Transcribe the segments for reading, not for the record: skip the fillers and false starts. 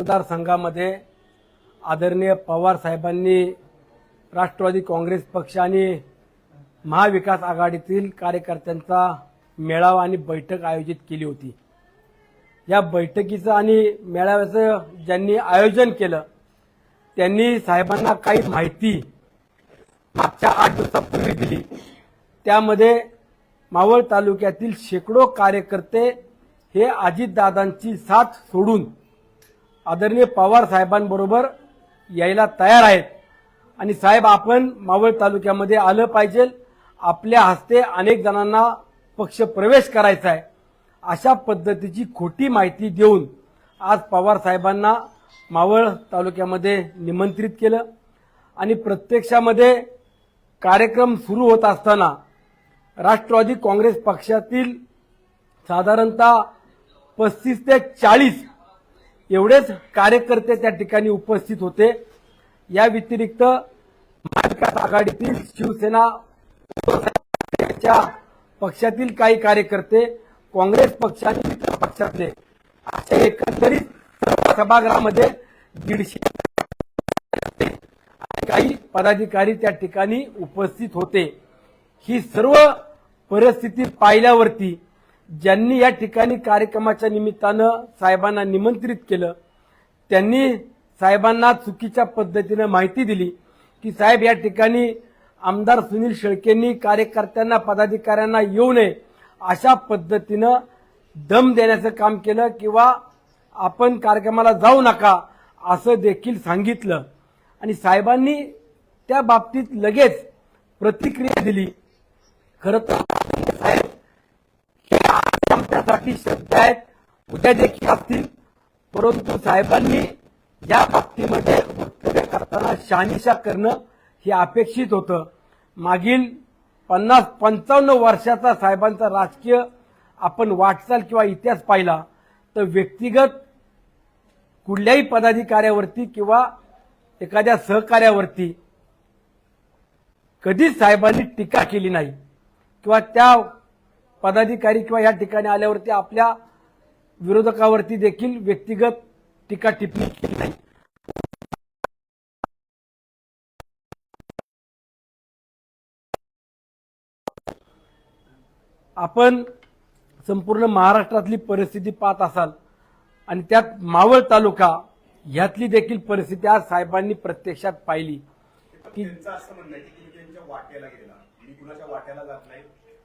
मतदारसंघामध्ये आदरणीय पवार साहेबांनी राष्ट्रवादी काँग्रेस पक्ष आणि महाविकास आघाडीतील कार्यकर्त्यांचा मेळावा आणि बैठक आयोजित केली होती। या बैठकीचं आणि मेळाव्याचं ज्यांनी आयोजन केलं त्यांनी साहेबांना काही माहिती मागच्या 8 दिवसापूर्वी दिली। त्यामध्ये मावळ तालुक्यातील शेकडो कार्यकर्ते हे अजितदादांची साथ सोडून आदरणीय पवार साहेबांबरोबर यायला तयार आहेत आणि साहेब आपण मावळ तालुक्यामध्ये आलं पाहिजे, आपल्या हस्ते अनेक जणांना पक्ष प्रवेश करायचा आहे, अशा पद्धतीची खोटी माहिती देऊन आज पवार साहेबांना मावळ तालुक्यामध्ये निमंत्रित केलं आणि प्रत्यक्षामध्ये कार्यक्रम सुरू होत असताना राष्ट्रवादी काँग्रेस पक्षातील साधारणतः 35 ते 40 एवढेच कार्यकर्ते त्या ठिकाणी उपस्थित होते। या व्यतिरिक्त महाविकास आघाडीतील शिवसेना पक्षातील काही कार्यकर्ते, काँग्रेस पक्ष आणि मित्र पक्षातले असे एकंदरीत सभागृहामध्ये 150 काही पदाधिकारी त्या ठिकाणी उपस्थित होते। ही सर्व परिस्थिती पाहिल्यावरती ज्यांनी या ठिकाणी कार्यक्रमाच्या निमित्तानं साहेबांना निमंत्रित केलं त्यांनी साहेबांना चुकीच्या पद्धतीने माहिती दिली की साहेब या ठिकाणी आमदार सुनील शेळकेंनी कार्यकर्त्यांना पदाधिकाऱ्यांना येऊ नये अशा पद्धतीनं दम देण्याचं काम केलं किंवा आपण कार्यक्रमाला जाऊ नका असं देखील सांगितलं आणि साहेबांनी त्या बाबतीत लगेच प्रतिक्रिया दिली। खरं तर साहेब आमच्यासाठी शब्द आहेत, उद्या देखील असतील, परंतु साहेबांनी या बाबतीमध्ये वक्तव्य करताना शहानिशा करणं हे अपेक्षित होतं। मागील 50-55 वर्षाचा साहेबांचा राजकीय आपण वाटचाल किंवा इतिहास पाहिला तर व्यक्तिगत कुठल्याही पदाधिकाऱ्यावरती किंवा एखाद्या सहकार्यावरती कधीच साहेबांनी टीका केली नाही किंवा त्या पदाधिकारी किंवा या ठिकाणी आल्यावरती आपल्या विरोधकावरती देखील व्यक्तिगत टीका टिप्पणी केली नाही। आपण संपूर्ण महाराष्ट्रातली परिस्थिती पाहत असाल आणि त्यात मावळ तालुका यातली देखील परिस्थिती आज साहेबांनी प्रत्यक्षात पाहिली की त्यांचं असं म्हणणं आहे की त्यांच्या वाट्याला गेला, मी कुणाच्या वाट्याला जात नाही,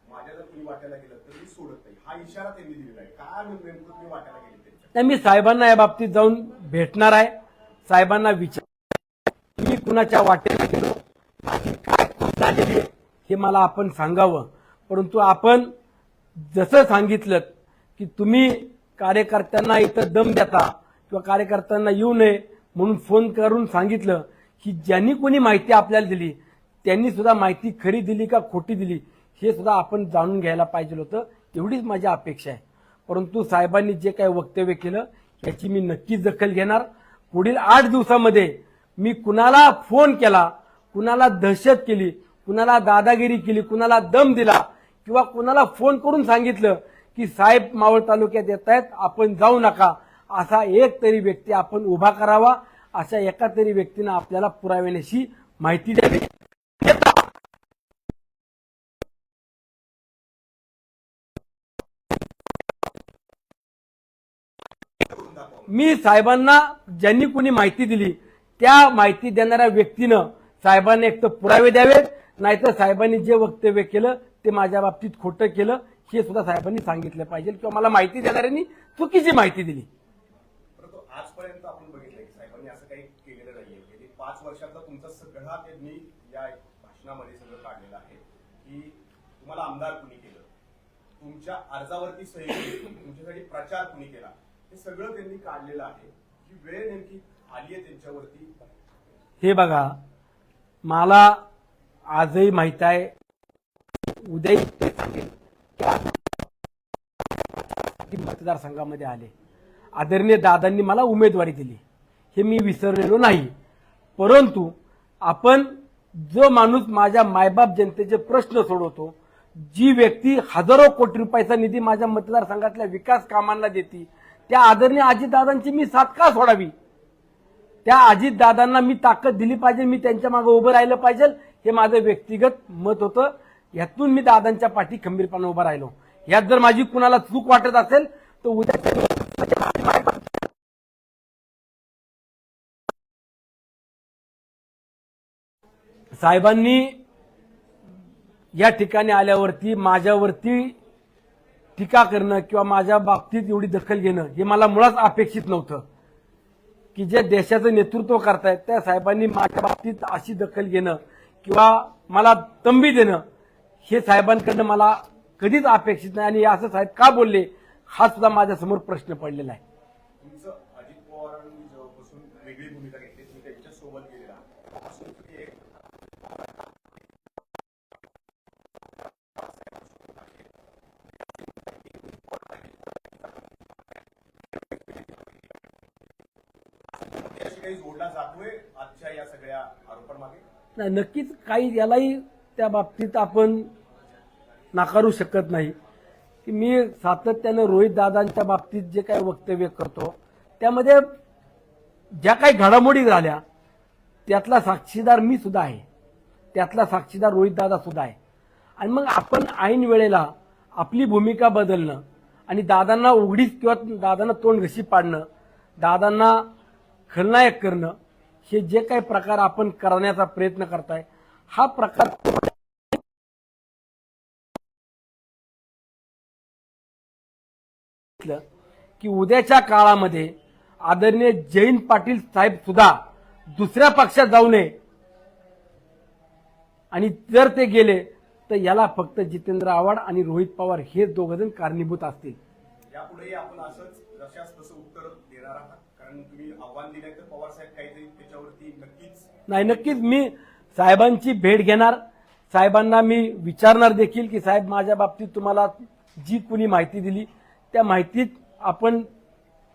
माझ्या जर तुम्ही वाट्याला गेलं तर मी सोडत नाही, हा इशारा त्यांनी दिलेला आहे। काय नेमकं तुम्ही वाट्याला गेले त्यांच्या? मी साहेबांना या बाबतीत जाऊन भेटणार आहे, साहेबांना विचार मी कुणाच्या वाट्याला गेलो, माझी काय चूक झालेली हे मला आपण सांगावं। परंतु आपण जसं सांगितलं की तुम्ही कार्यकर्त्यांना इथं दम देता किंवा कार्यकर्त्यांना येऊ नये म्हणून फोन करून सांगितलं की ज्यांनी कोणी माहिती आपल्याला दिली त्यांनी सुद्धा माहिती खरी दिली का खोटी दिली हे सुद्धा आपण जाणून घ्यायला पाहिजे होतं, एवढीच माझी अपेक्षा आहे। परंतु साहेबांनी जे काही वक्तव्य केलं याची मी नक्कीच दखल घेणार। पुढील 8 दिवसामध्ये मी कुणाला फोन केला, कुणाला दहशत केली, कुणाला दादागिरी केली, कुणाला दम दिला किंवा कुणाला फोन करून सांगितलं की साहेब मावळ तालुक्यात येत आहेत आपण जाऊ नका, असा एक तरी व्यक्ती आपण उभा करावा। अशा एका तरी व्यक्तीनं आपल्याला पुराव्याची माहिती द्यावी। मी साहेबांना ज्यांनी कोणी माहिती दिली त्या माहिती देणाऱ्या व्यक्तीनं साहेबांना एक तर पुरावे द्यावेत, नाहीतर साहेबांनी जे वक्तव्य केलं ते माझ्या बाबतीत खोटं केलं हे सुद्धा साहेबांनी सांगितलं पाहिजे किंवा मला माहिती देणाऱ्यांनी चुकीची माहिती दिली। परंतु आजपर्यंत आपण बघितलं की साहेबांनी असं काही केलेलं नाहीये। गेली 5 वर्षातला तुमचा सगळा त्यांनी या भाषणामध्ये सगळं काढलेलं आहे की तुम्हाला आमदार कुणी केलं, तुमच्या अर्जावरती सही केली, तुमच्यासाठी प्रचार कुणी केला, हे सगळं त्यांनी काढलेलं आहे। ही वेळ नेमकी आली आहे त्यांच्यावरती। हे बघा, मला आजही माहित आहे, उद्याही ते सांगेल की मतदारसंघामध्ये आले, आदरणीय दादांनी मला उमेदवारी दिली, हे मी विसरलेलो नाही। परंतु आपण जो माणूस माझ्या मायबाप जनतेचे प्रश्न सोडवतो, जी व्यक्ती हजारो कोटी रुपयाचा निधी माझ्या मतदारसंघातल्या विकास कामांना देते, त्या आदरणीय अजितदादांची मी साथ का सोडावी? त्या अजितदादांना मी ताकद दिली पाहिजे, मी त्यांच्या मागे उभं राहिलं पाहिजे, हे माझं व्यक्तिगत मत होतं. यातून मी दादांच्या पाठी खंबीरपणे उभा राहिलो. यात जर माझी कुणाला चूक वाटत असेल तर उद्या साहेबांनी या ठिकाणी आल्यावरती माझ्यावरती टीका करणं किंवा माझ्या बाबतीत एवढी दखल घेणं हे मला मुळात अपेक्षित नव्हतं. की जे देशाचं नेतृत्व करतायत त्या साहेबांनी माझ्या बाबतीत अशी दखल घेणं किंवा मला तंबी देणं हे साहेबांकडनं मला कधीच अपेक्षित नाही. आणि असं साहेब का बोलले हा सुद्धा माझ्यासमोर प्रश्न पडलेला आहे. तुमचं अजित पवारांनी जेव्हापासून वेगळी भूमिका घेतली, तुम्ही त्यांच्या सोबत गेलेला असून तुम्ही एक अशी काही जोडला जातोय आजच्या या सगळ्या आरोपांमागे? नाही, नक्कीच काही यालाही त्या बाबतीत आपण नाकारू शकत नाही की मी सातत्यानं रोहित दादांच्या बाबतीत जे काही वक्तव्य करतो त्यामध्ये ज्या काही घडामोडी झाल्या त्यातला साक्षीदार मी सुद्धा आहे, त्यातला साक्षीदार रोहित दादा सुद्धा आहे. आणि मग आपण ऐन वेळेला आपली भूमिका बदलणं आणि दादांना उघडीच किंवा दादांना तोंड घशी पाडणं, दादांना खलनायक करणं हे जे काही प्रकार आपण करण्याचा प्रयत्न करताय हा प्रकार की उद्याच्या काळामध्ये आदरणीय जयंत पाटील साहेब सुद्धा दुसऱ्या पक्षात जाऊ नये आणि जर ते गेले तर याला फक्त जितेंद्र आव्हाड आणि रोहित पवार हे दोघजण कारणीभूत असतील. यापुढेही आपण असंच जशास तसं उत्तर देणार आहात, कारण तुम्ही आव्हान दिलंय तर पवार साहेब काहीतरी त्याच्यावरती नक्कीच मी साहेबांची भेट घेणार, साहेबांना मी विचारणार देखील की साहेब माझ्या बाबतीत तुम्हाला जी कुणी माहिती दिली त्या माहितीत आपण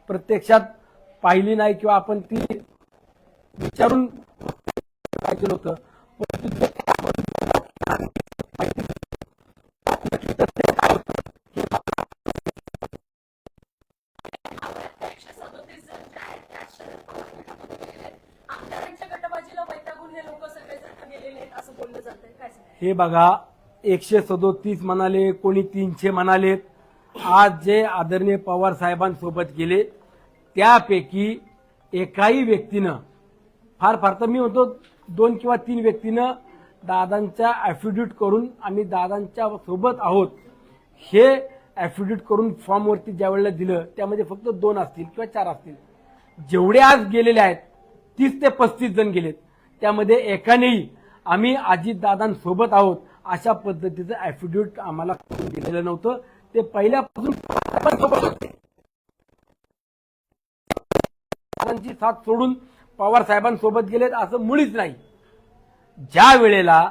प्रत्यक्षात पाहिली नाही किंवा आपण ती विचारून पाहिजे होतं. हे बघा 137 म्हणाले, कोणी 300 म्हणाले. आज जे आदरणीय पवार साहेबांसोबत गेले त्यापैकी एकाही व्यक्तीनं फार तर मी म्हणतो 2 किंवा 3 व्यक्तीनं दादांच्या ॲफिडेव्हिट करून आम्ही दादांच्या सोबत आहोत हे ॲफिडेव्हिट करून फॉर्मवरती ज्या वेळेला दिलं त्यामध्ये फक्त 2 असतील किंवा 4 असतील. जेवढे आज गेलेले आहेत 30 ते 35 जण गेलेत त्यामध्ये एकानेही आम्ही अजितदादांसोबत आहोत अशा पद्धतीचं ॲफिडेव्हिट आम्हाला दिलेलं नव्हतं. ते पहिल्यापासून साथ सोडून पवार साहेबांसोबत गेलेत असं मुळीच नाही. ज्या वेळेला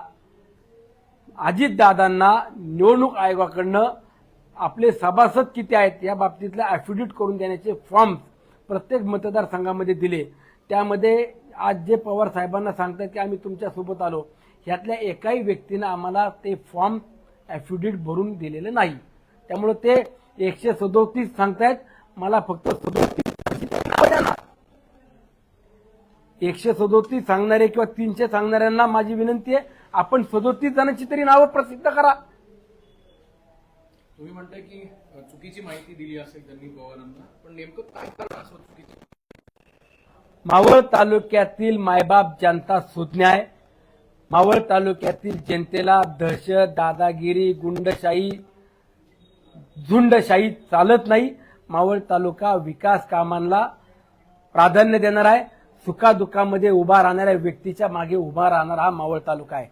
अजितदादांना निवडणूक आयोगाकडनं आपले सभासद किती आहेत या बाबतीतला ॲफिडेव्हिट करून देण्याचे फॉर्म प्रत्येक मतदारसंघामध्ये दिले, त्यामध्ये आज जे पवार साहेबांना सांगतात की आम्ही तुमच्यासोबत आलो ह्यातल्या एकाही व्यक्तीनं आम्हाला ते फॉर्म ॲफिडेव्हिट भरून दिलेलं नाही. त्यामुळे ते 137 सांगतायत, मला फक्त 137 सांगणारे किंवा 300 सांगणाऱ्यांना माझी विनंती आहे आपण 37 जणांची तरी नावं प्रसिद्ध करा. तुम्ही म्हणताय की चुकीची माहिती दिली असेल त्यांनी पवारांना, पण नेमकं काय कारण असं चुकीची? मावळ तालुक्यातील मायबाप जनता सुज्ञ आहे. मावळ तालुक्यातील जनतेला दहशत, दादागिरी, गुंडशाही, झुंडशाही चालत नाही. मावळ तालुका विकास कामांना प्राधान्य देणार आहे. सुखादुःखामध्ये उभा राहणाऱ्या व्यक्तीच्या मागे उभा राहणारा हा मावळ तालुका आहे.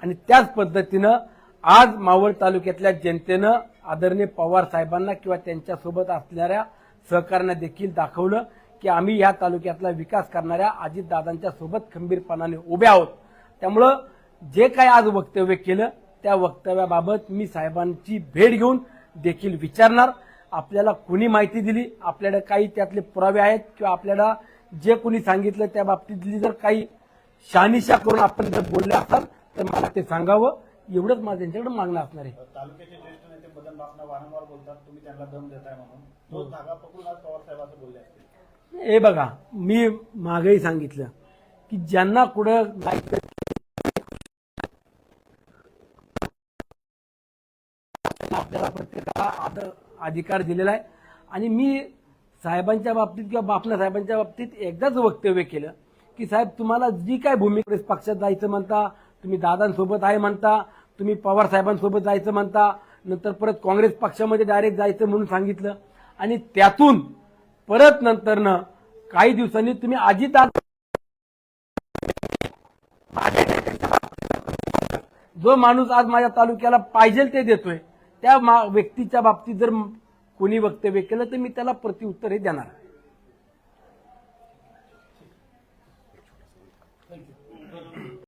आणि त्याच पद्धतीनं आज मावळ तालुक्यातल्या जनतेनं आदरणीय पवार साहेबांना किंवा त्यांच्यासोबत असणाऱ्या सहकार्यांना देखील दाखवलं की आम्ही या तालुक्यातला विकास करणाऱ्या अजितदादांच्या सोबत खंबीरपणाने उभे आहोत. त्यामुळं जे काही आज वक्तव्य केलं त्या वक्तव्याबाबत मी साहेबांची भेट घेऊन देखील विचारणार. आपल्याला कोणी माहिती दिली, आपल्याला काही त्यातले पुरावे आहेत किंवा आपल्याला जे कोणी सांगितलं त्या बाबतीतली जर काही शहानिशा करून आपण जर बोलले असाल तर मला ते सांगावं, एवढंच माझं त्यांच्याकडे मागणं असणार आहे. तालुक्याचे ज्येष्ठ नेते मदन बापना वारंवार बोलतात तुम्ही त्यांना दम देताय म्हणून, तो धागा पकडून आज पवार साहेब असं बोलले असतील. हे बघा, मी मागेही सांगितलं की ज्यांना कुठं जायचं आपल्याला प्रत्येकाला अधिकार दिलेला आहे. आणि मी साहेबांच्या बाबतीत किंवा बापना साहेबांच्या बाबतीत एकदाच वक्तव्य केलं की साहेब, तुम्हाला जी काय भूमिका पक्षात जायचं म्हणता, तुम्ही दादांसोबत आहे म्हणता, तुम्ही पवार साहेबांसोबत जायचं म्हणता, नंतर परत काँग्रेस पक्षामध्ये डायरेक्ट जायचं म्हणून सांगितलं, आणि त्यातून परत नंतरनं काही दिवसांनी तुम्ही अजितदादा जो माणूस आज माझ्या तालुक्याला पाहिजे ते देतोय, त्या व्यक्तीच्या बाबतीत जर कोणी वक्तव्य केलं तर मी त्याला प्रत्युत्तर हे देणार.